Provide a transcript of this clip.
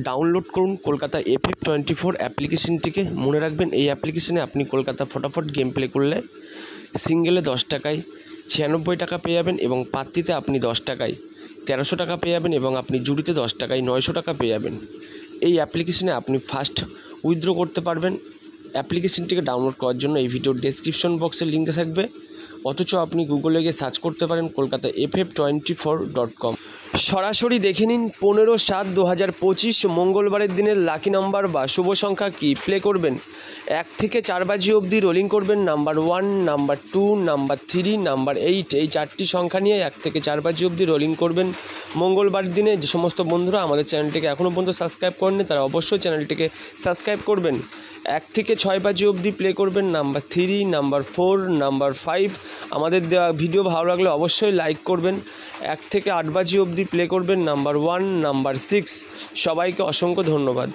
Download করুন Kolkata FF24 অ্যাপ্লিকেশনটিকে। মনে রাখবেন এই অ্যাপ্লিকেশনে আপনি কলকাতা ফটাফট গেম প্লে করলে সিঙ্গেলে 10 টাকায় 96 টাকা পেয়ে যাবেন এবং পাত্তিতে আপনি 10 টাকায় 1300 টাকা পেয়ে যাবেন এবং আপনি জুড়িতে 10 টাকায় 900 টাকা পেয়ে যাবেন। এই অ্যাপ্লিকেশনে আপনি ফার্স্ট উইথড্র করতে পারবেন। অ্যাপ্লিকেশনটিকে ডাউনলোড করার জন্য এই ভিডিওর ডেসক্রিপশন বক্সে লিঙ্ক থাকবে, অথচ আপনি গুগলে গিয়ে সার্চ করতে পারেন কলকাতা FF24.com। সরাসরি দেখে নিন 15/7/2025 মঙ্গলবারের দিনের লাকি নাম্বার বা শুভ সংখ্যা কী প্লে করবেন। 1 থেকে 4 বাজি অবধি রোলিং করবেন। নাম্বার 1, নাম্বার 2, নাম্বার 3, নাম্বার 8 এই 4টি সংখ্যা নিয়ে 1 থেকে 4 বাজি অবধি রোলিং করবেন মঙ্গলবারের দিনে। যে সমস্ত বন্ধুরা আমাদের চ্যানেলটিকে এখনও পর্যন্ত সাবস্ক্রাইব করেননি তারা অবশ্যই চ্যানেলটিকে সাবস্ক্রাইব করবেন। 1 থেকে 6 বাজি অবধি প্লে করবেন। Number 3, number 4, number 5। আমাদের দেওয়া ভিডিও ভালো লাগলে অবশ্যই লাইক করবেন। 1 থেকে 8 বাজি অবধি প্লে করবেন। Number 1, number 6। সবাইকে অসংখ্য ধন্যবাদ।